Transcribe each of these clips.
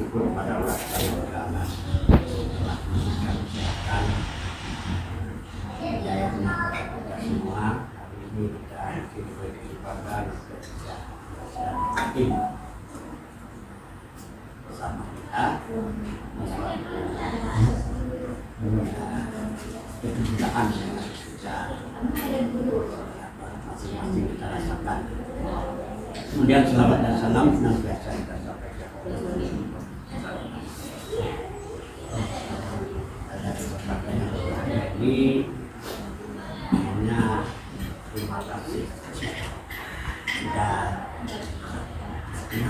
Syukur pada Allah Subhanahu wa Ta'ala telah memberikan kesehatan, kejayaan kepada kita semua. Hari ini kita diberi kesempatan untuk bisa hakim bersama kita kedudukan yang harus kita masing-masing kita rasakan. Kemudian selamat dan salam senantiasa kita sampaikan. Pada kesempatan ini hanya terima kasih dan ini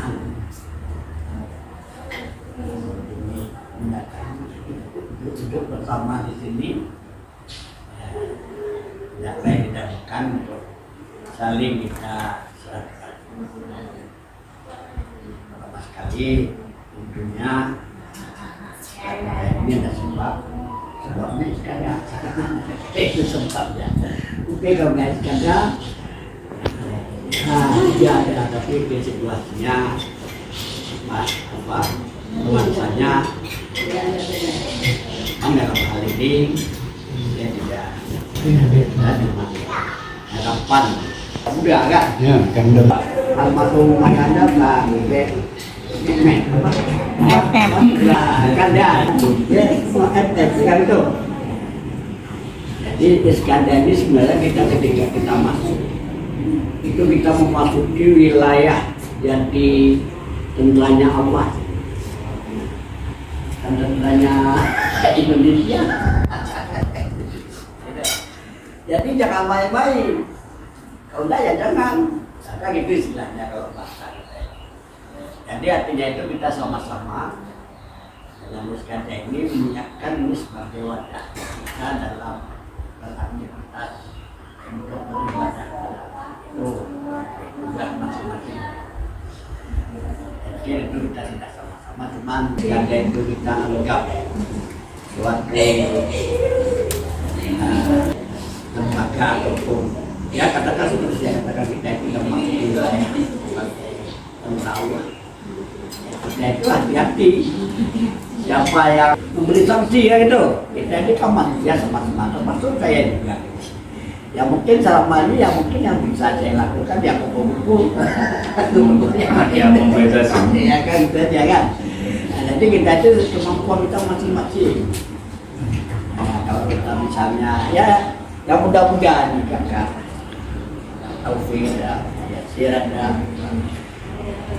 duduk bersama di sini tidak lain didahulukan untuk saling kita serahkan. Pertama sekali tentunya ini ada sebabnya sekarang itu sebabnya. Oke, kalau nggak sekarang dia ada, tapi situasinya nuansanya dalam hal ini dia tidak harapan udah kan ya kan almarhum ayahnya Mbak itu. Jadi Iskandar ini sebenarnya ketika kita masuk itu kita memasuki wilayah yang tentranya Allah dan tentranya Indonesia. Jadi jangan main-main. Kalau enggak ya jangan. Karena gitu istilahnya kalau bahasa kita. Jadi artinya itu kita sama-sama dalam Iskandar ini menyiapkan ini sebagai wadah kita dalam beraktivitas untuk beribadah itu juga masing-masing. Jadi itu kita tidak sama-sama, cuman Iskandar itu kita anggap suatu lembaga ataupun ya katakan seperti saya katakan kita itu termasuk wilayah Allah. Kita itu hati-hati siapa yang memberi sanksi ya itu. Kita ini kan manusia sama-sama, termasuk saya juga. Ya mungkin selama ini ya mungkin yang bisa saya lakukan ya kumpul-kumpul. Ya kan itu aja kan. Nah, jadi kita itu kemampuan kita masing-masing. Nah, kalau kita misalnya ya mudah-mudahan kakak Taufik dan Yasir dan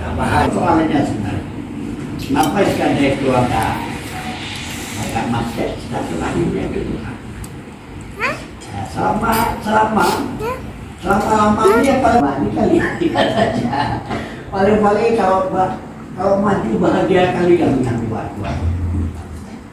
tambahan soalnya sebenarnya kenapa Iskandar itu agak macet silaturahimnya gitu kan. Selama ini ya paling kali saja paling kalau maju bahagia kali yang buat.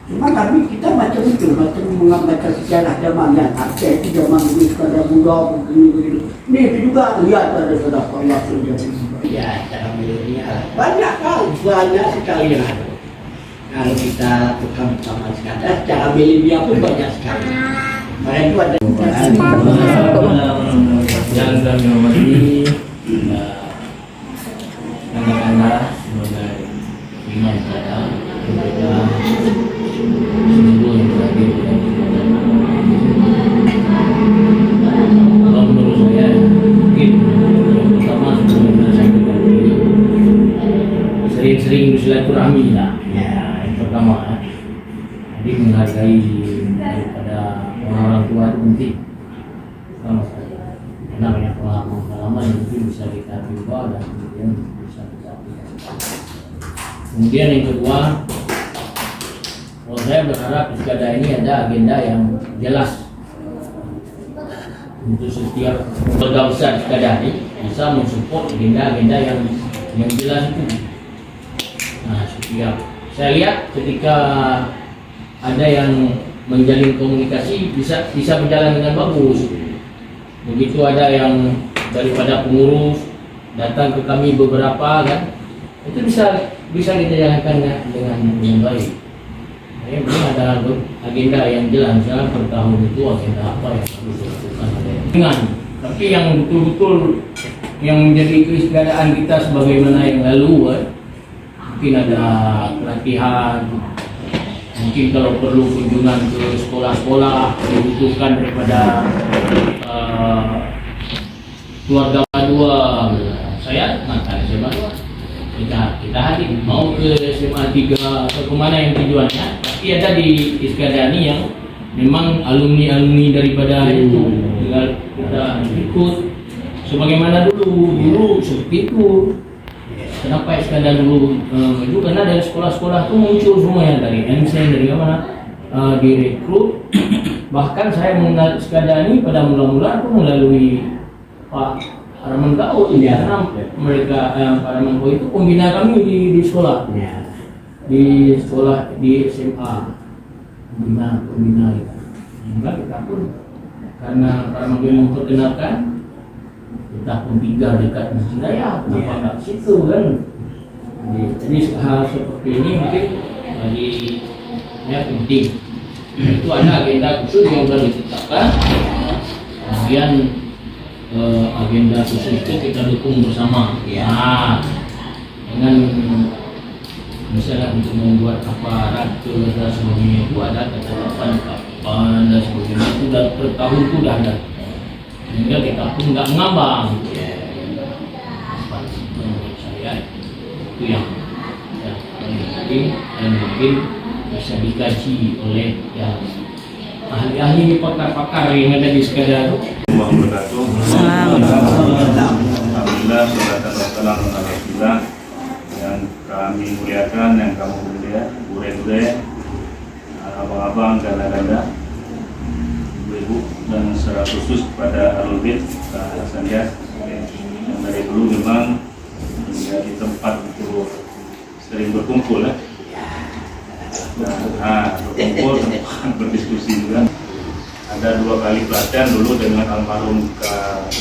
Cuma kami kita macam itu, macam membaca sejarah zaman yang Aceh itu zaman dulu Iskandar muda begini. Ini itu juga lihat ada saudara Allah terjadi. Ya, cara milenial banyak sekali yang ada. Kalau kita tukang sama Iskandar, cara milenial pun banyak sekali. Mereka itu ada yang kami hormati anak-anak sebagai imam kita berbeda seluruh yang terakhir kalau menurut saya mungkin yang pertama sebelumnya saya sering-sering bersilaturahmi lah ya, yang pertama jadi menghargai daripada orang tua itu penting sama sekali karena banyak pengalaman yang mungkin bisa kita coba dan kemudian bisa kita aplikasikan. Kemudian yang kedua, kalau saya berharap Iskandar ini ada agenda yang jelas untuk setiap lembaga besar Iskandar ini bisa mensupport agenda-agenda yang jelas itu. Nah, setiap saya lihat ketika ada yang menjalin komunikasi bisa berjalan dengan bagus. begitu ada yang daripada pengurus datang ke kami beberapa kan, itu bisa kita jalankan dengan baik. Ini ada agenda yang jelas, misalnya per tahun itu agenda apa yang harus dilakukan dengan. Tapi yang betul-betul yang menjadi keistiadataan kita sebagaimana yang lalu, mungkin ada pelatihan, mungkin kalau perlu kunjungan ke sekolah-sekolah dibutuhkan daripada keluarga dua, saya mantan SMA 2, kita hadir mau ke SMA 3 atau kemana yang tujuannya, tapi ada di Iskadani yang memang alumni daripada itu, tinggal kita ikut sebagaimana dulu seperti itu. Kenapa Iskandar dulu maju? Karena dari sekolah-sekolah itu muncul semua yang dari MC, dari mana direkrut. Bahkan saya mengenal Iskandar pada mula-mula itu melalui Pak Arman Gaul, karena mereka Pak Arman Gaul itu pembina kami di sekolah, di sekolah di SMA, pembina kita. Enggak, kita pun karena Pak Arman Gaul memperkenalkan, kita pun tinggal dekat Masjid Raya, kenapa nggak ke situ kan? Jadi hal seperti ini mungkin bagi ya penting. Itu ada agenda khusus yang sudah ditetapkan. Kemudian agenda khusus itu kita dukung bersama. Ya, dengan misalnya untuk membuat aparat dan sebagainya itu ada ketetapan kapan dan sebagainya itu dan per tahun itu sudah ada. Sehingga kita pun nggak mengambang. Menurut saya itu yang paling penting dan mungkin bisa dikaji oleh yang ahli-ahli pakar-pakar yang ada di sekitar. Alhamdulillah, salatu wassalamu ala Rasulillah. Yang kami muliakan, yang kamu mulia, bure-bure, abang-abang, dada-dada, ibu-ibu, dan secara khusus kepada Alul Bait Hasan Yas yang dari dulu memang menjadi tempat untuk sering berkumpul ya. Berkumpul, berdiskusi juga. Ada 2 kali pelatihan dulu dengan almarhum Kak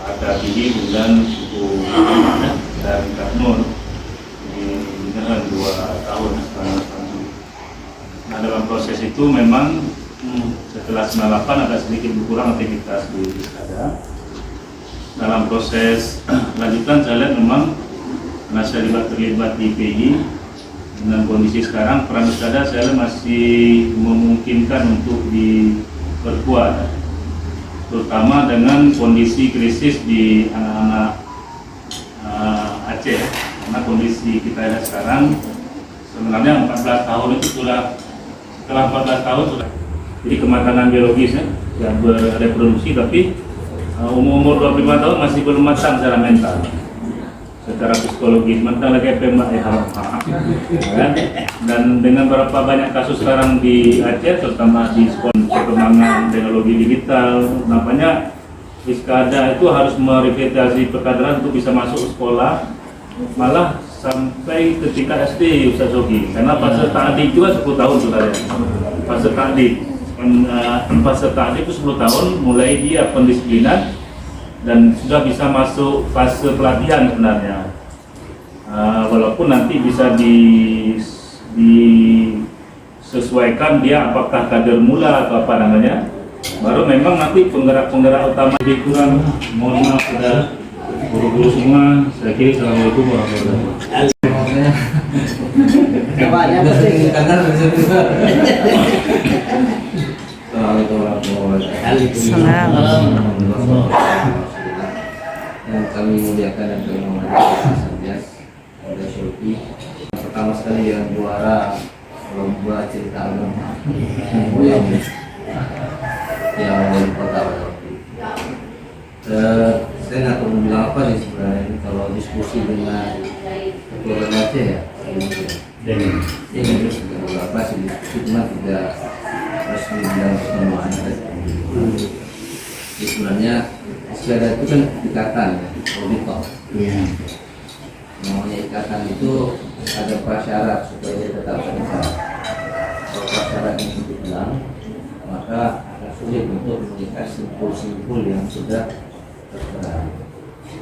Ada Bibi dan Ibu dan Kak Nur dengan 2 tahun. Nah, dalam proses itu memang setelah 98 ada sedikit berkurang aktivitas di Iskada. Dalam proses lanjutan saya lihat memang karena saya terlibat di PI, dengan kondisi sekarang peran Iskada saya lihat masih memungkinkan untuk diperkuat, terutama dengan kondisi krisis di anak-anak Aceh. Karena kondisi kita lihat sekarang sebenarnya 14 tahun itu sudah, setelah 14 tahun sudah jadi kematangan biologis ya bereproduksi, tapi umur 25 tahun masih belum matang secara mental, secara psikologis, matang lagi pembak kan? Dan dengan berapa banyak kasus sekarang di Aceh, terutama di sekolah perkembangan teknologi digital, nampaknya Iskada itu harus merevitalisasi perkaderan untuk bisa masuk sekolah, malah sampai ketika SD Ustaz Sogi, karena fase ta'dik juga 10 tahun sudah ya. Fase ta'dik itu 10 tahun, mulai dia pendisiplinan dan sudah bisa masuk fase pelatihan sebenarnya. Walaupun nanti bisa disesuaikan dia apakah kader mula atau apa namanya, baru memang nanti penggerak-penggerak utama lebih kurang. Mohon maaf pada guru-guru semua. Saya kira Assalamualaikum warahmatullahi wabarakatuh. Yang kami muliakan dan kami hormati Anda Syurfi, pertama sekali yang juara lomba cerita agama yang wali kota. Saya nggak tahu bilang apa nih sebenarnya ini, kalau diskusi dengan ketua Aceh ya ini terus apa sih diskusi, cuma tidak resmi bilang semuanya. Sebenarnya Iskada itu kan ikatan ya, auditor. Namanya ikatan itu ada prasyarat supaya dia tetap sehat. Kalau prasyarat itu hilang, maka akan sulit untuk melihat simpul-simpul yang sudah tertera.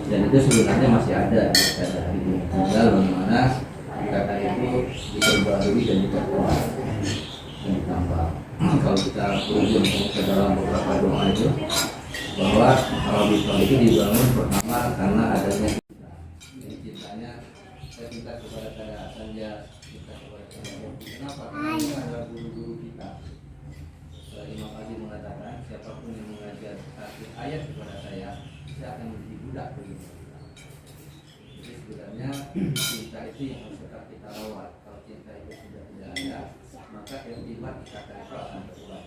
Dan itu sebenarnya masih ada di istiadah hari ini. Tinggal bagaimana kata itu diperbarui dan diperkuat dan ditambah. Kalau kita berujung ke dalam beberapa doa itu bahwa Al-Baqarah itu dibangun pertama karena adanya cinta. Jadi cintanya saya minta kepada saya saja, kita kepada saya. Kenapa? Karena ada guru-guru kita. Imam Ali mengatakan siapapun yang mengajar satu ayat kepada saya akan menjadi budak begitu. Jadi sebenarnya cinta itu yang harus tetap kita rawat. Kalau cinta itu sudah tidak ada, maka irtibat kata itu akan berulang.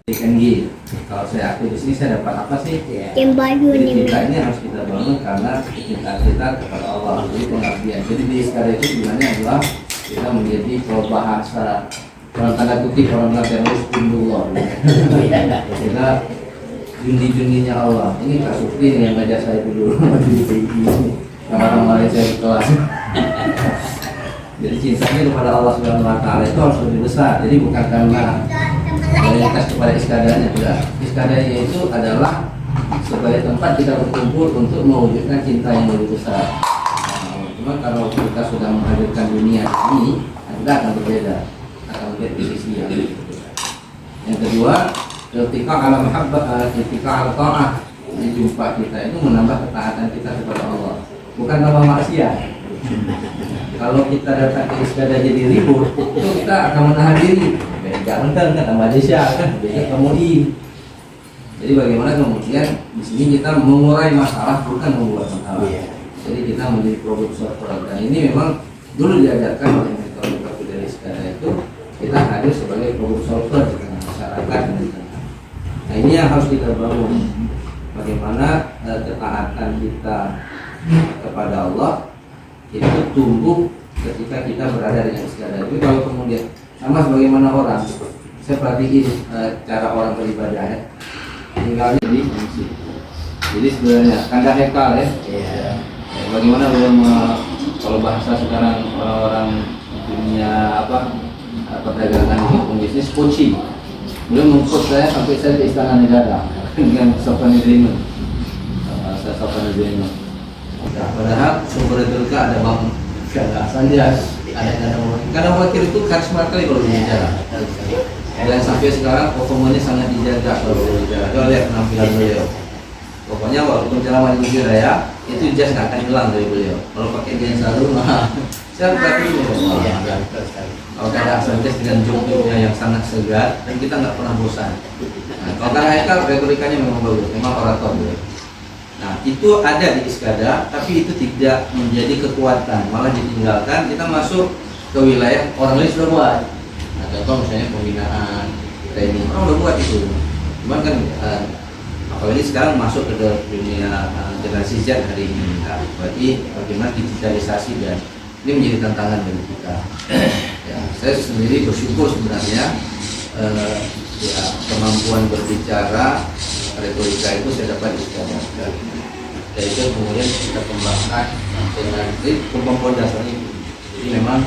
Gitu. Kalau saya aktif di sini saya dapat apa sih? Yang baju Jadi nih. cinta ini harus kita bangun karena kecintaan kita kepada Allah. Jadi pengabdian. Jadi di sekarang itu sebenarnya adalah kita menjadi kalau bahasa dalam tanda kutip orang bilang teroris indullah. Kita jundi-jundinya Allah. Ini Kak Sukri yang ngajak saya dulu di PI orang Malaysia di kelas. Jadi cintanya kepada Allah Subhanahu Wa Taala itu harus lebih besar. Jadi bukan karena loyalitas kepada iskadanya, tidak. Iskadanya itu adalah sebagai tempat kita berkumpul untuk mewujudkan cinta yang lebih besar. Cuma kalau kita sudah menghadirkan dunia ini, kita akan berbeda, akan melihat di sisi yang berbeda. Yang kedua, ketika ala mahabbah, ketika ala ta'ah, di jumpa kita itu menambah ketaatan kita kepada Allah, bukan tambah maksiat. Kalau kita datang ke iskadah jadi ribut, itu kita akan menahan diri. Jangan kan tambah desa kan, beda kemudian. Jadi bagaimana kemudian di sini kita mengurai masalah bukan membuat masalah. Jadi kita menjadi produser dan ini memang dulu diajarkan oleh metode dari iskadah itu kita hadir sebagai produser di tengah masyarakat. Nah ini yang harus kita bangun. Bagaimana ketaatan kita kepada Allah itu tumbuh ketika kita berada di iskadah. Tapi kalau kemudian sama sebagaimana orang, saya perhatiin cara orang beribadah ya, tinggalnya di masjid. Jadi sebenarnya kandang hekal ya. Bagaimana belum kalau bahasa sekarang orang-orang dunia perdagangan maupun bisnis coaching, belum mengcoach saya sampai saya di istana negara dengan sopan agreement, bahasa sopan agreement. Padahal sumber itu ada bang saja. Karena wakil itu karisma sekali kalau berbicara. Dan sampai sekarang performanya sangat dijaga kalau berbicara. Coba lihat penampilan beliau. Pokoknya walaupun ceramah di Masjid Raya itu jas nggak akan hilang dari beliau. Kalau pakai jas sarung, saya berarti kalau ada Sanchez dengan joknya yang sangat segar dan kita nggak pernah bosan. Nah, kalau karena Haikal retorikanya memang bagus, memang orator beliau. Nah itu ada di iskadah, tapi itu tidak menjadi kekuatan, malah ditinggalkan. Kita masuk ke wilayah orang lain sudah buat. Nah contoh misalnya pembinaan, training, orang udah buat itu. Cuman kan apalagi sekarang masuk ke dunia generasi Z hari ini. Nah, berarti bagaimana digitalisasi dan ini menjadi tantangan bagi kita. Ya, saya sendiri bersyukur sebenarnya ya, kemampuan berbicara retorika itu saya dapat di iskadah. Dan itu kemudian kita kembangkan dengan kemampuan dasarnya itu. Jadi memang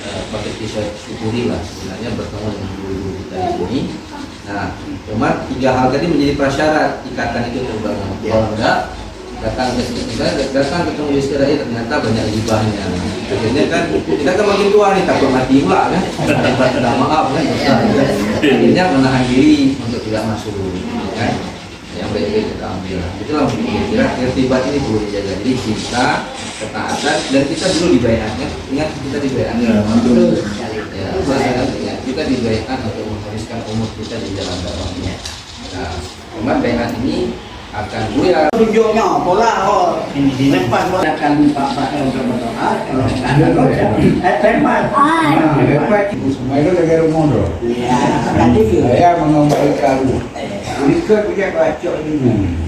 pakai saya syukuri lah sebenarnya bertemu dengan guru-guru kita di sini. Nah, cuma 3 hal tadi menjadi prasyarat ikatan itu terbangun. Kalau enggak datang ke sini, datang ketemu di iskadah ternyata banyak hibahnya. Akhirnya kan kita kan makin tua nih, takut mati pula kan. Minta maaf kan. Akhirnya menahan diri untuk tidak masuk kan. Yang baik-baik kita ambil. Itulah kira-kira irtibat ini perlu dijaga. Jadi cinta, ketaatan, dan kita dulu dibayarnya. Ingat kita dibayarnya. Ya, kita dibayarkan untuk menghabiskan umur kita di jalan dakwahnya. Nah, umat bayat ini akan buya. Tunjuknya pola tempat akan Pak untuk berdoa kalau tempat Semua itu negara mondo. ya tadi Saya mengembali kalu. Mereka punya bacok ini.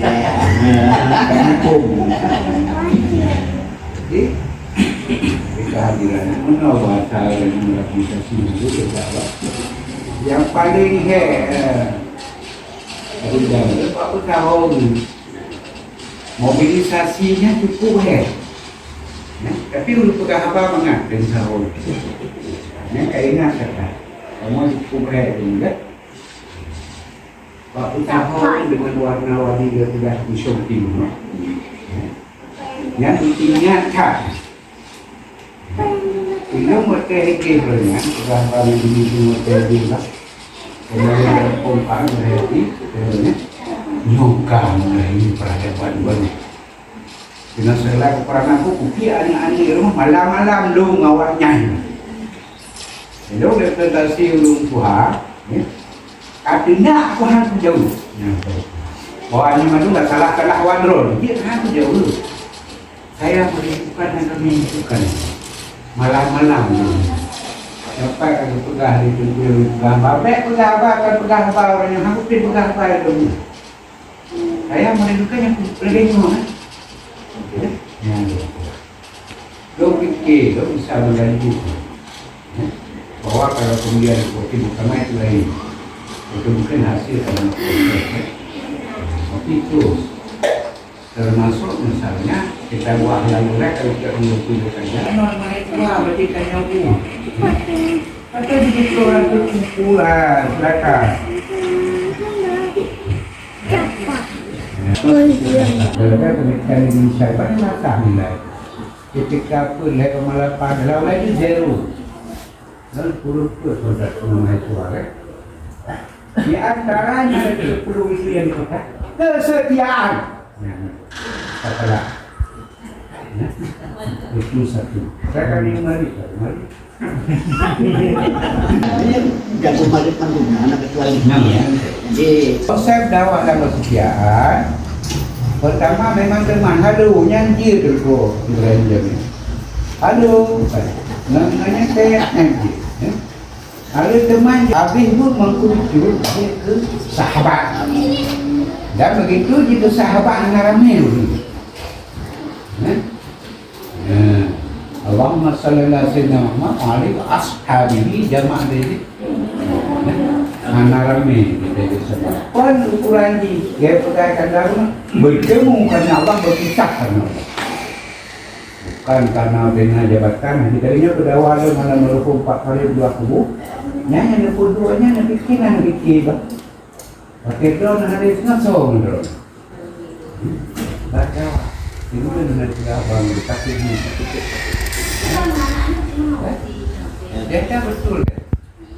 Hukum. Jadi kehadiran mana bahasa yang bisa sembuh yang paling aku tahu mobilisasinya cukup tapi untuk apa mengat dan tahu kayak ingat kata kamu cukup juga Pak usaha dengan warna-warni dia tidak di shopping. Yang intinya tak. Ini mereka hebatnya, berapa ini mereka bilang, kemudian pompa mereka nyongkang ini peradaban baru. Dengan segala kekurangan aku, kuki anak-anak rumah malam-malam lu ngawalnya. Lalu representasi ulung Tuhan, artinya aku harus jauh. Bahwa ini madu nggak salah wadron, dia harus jauh. Saya menentukan dan kami menentukan malam-malam. Sampai kalau pegang di tujuh gambar, pegang orang yang aku pegang itu. Saya menentukan yang lebih mana. Lo fikir, lo bisa menjadi bahwa kalau kemudian seperti pertama itu lain, itu mungkin hasil karena proses. Tapi itu termasuk misalnya kita buat lalu kalau kita mengumpulkan normal itu berarti kaya uang. Atau begitu orang itu kumpulan, silakan. Kalau pemikiran Indonesia banyak masalah. Ketika pun lepas malam pada lalu itu zero. Dan puluh-puluh sudah mengenai suara. Di antaranya ada 10 isu yang dikatakan kesetiaan. Katalah. Itu satu. Saya akan mari. Ini jago balik panggungnya anak kecuali ini ya. Jadi konsep dakwah dan kesetiaan pertama memang teman halo nyanyi dulu belajar. Halo. Namanya saya nyanyi. Ada teman habis pun mengkucur ke sahabat. Dan begitu jika sahabat ramai dulu. Allahumma salli ala sayyidina Muhammad wa alihi wa ashabihi jamaah ini. Ramai kita disebut. Pun ukuran di dia perkatakan dalam bertemu karena Allah berpisah karena Allah. Bukan karena dengan jabatan. Dikalinya berdawal malam merupakan 4 kali 2 kubu. Yang keduanya nak fikir bah. Pakai drone hari sengasong drone. Baca. Ini benar tidak orang tapi ini. Dia betul.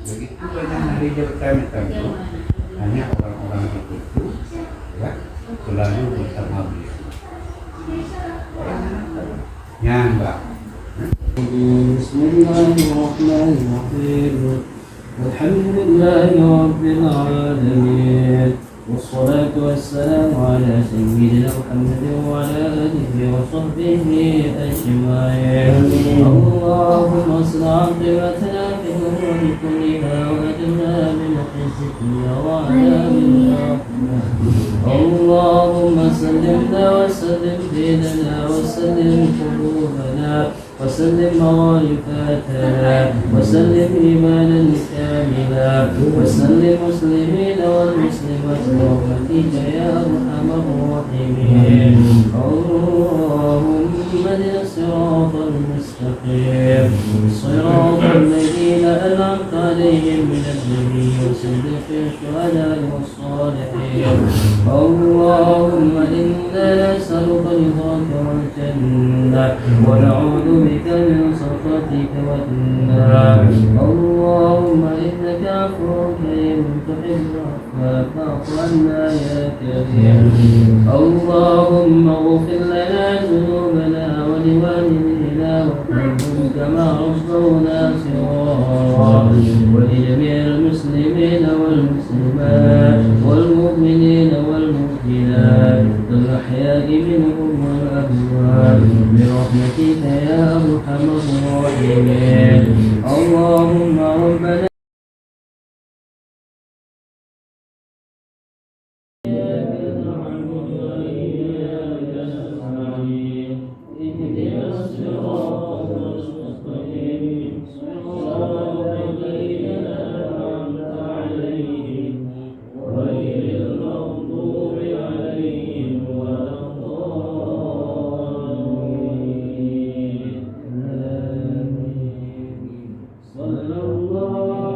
Begitu banyak hari jabatan itu hanya orang-orang itu ya selalu bersama beliau. Nyambak. Bismillahirrahmanirrahim. Alhamdulillahi Rabbil Alamin. والصلاة والسلام على سيدنا محمد وعلى آله وصحبه أجمعين. اللهم اصل عاقبتنا في الأمور كلها وأجرنا من خزي الدنيا وعذاب الآخرة. اللهم سلمنا وسلم ديننا وسلم قلوبنا وسلم موارثاتنا وسلم إيمانا كاملا وسلم المسلمين والمسلمات برحمتك يا أرحم الراحمين. اللهم اهدنا الصراط المستقيم صراط الذين أنعمت عليهم من النبيين والصديقين والشهداء والصالحين. اللهم إنا نسألك رضاك والجنة ونعوذ بك من سخطك والنار. اللهم إنك عفو كريم تحب العفو فاعف عنا يا كريم. اللهم اغفر لنا ذنوبنا ولوالدينا وارحمهم كما ربونا صغارا ولجميع المسلمين والمسلمات والمؤمنين والمؤمنات الأحياء منهم والأموات برحمتك يا أرحم الراحمين. اللهم ربنا صلى الله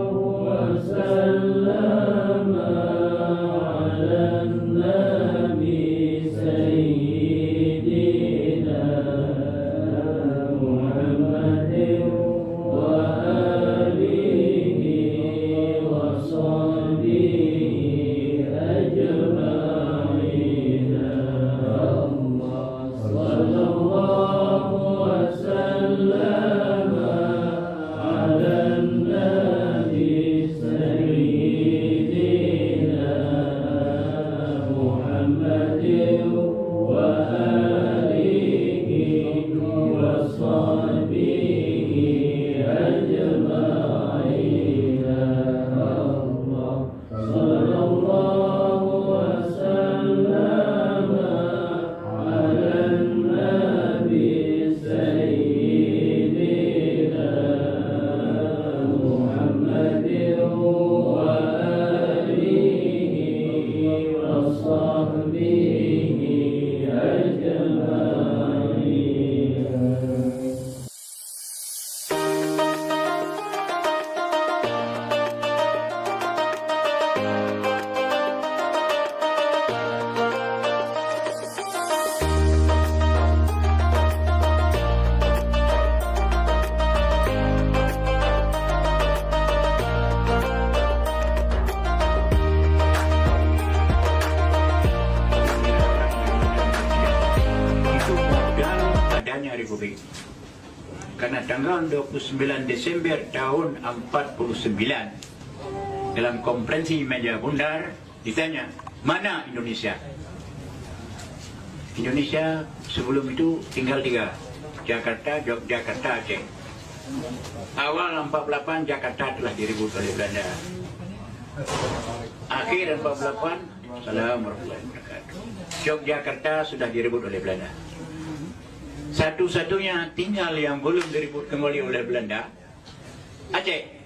Republik. Karena tanggal 29 Desember tahun 49 dalam konferensi meja bundar ditanya, mana Indonesia? Indonesia sebelum itu tinggal 3, Jakarta, Yogyakarta, Aceh. Awal 48 Jakarta telah direbut oleh Belanda. Akhir 48, Assalamualaikum warahmatullahi wabarakatuh, Yogyakarta sudah direbut oleh Belanda. Satu-satunya tinggal yang belum direbut kembali oleh Belanda, Aceh.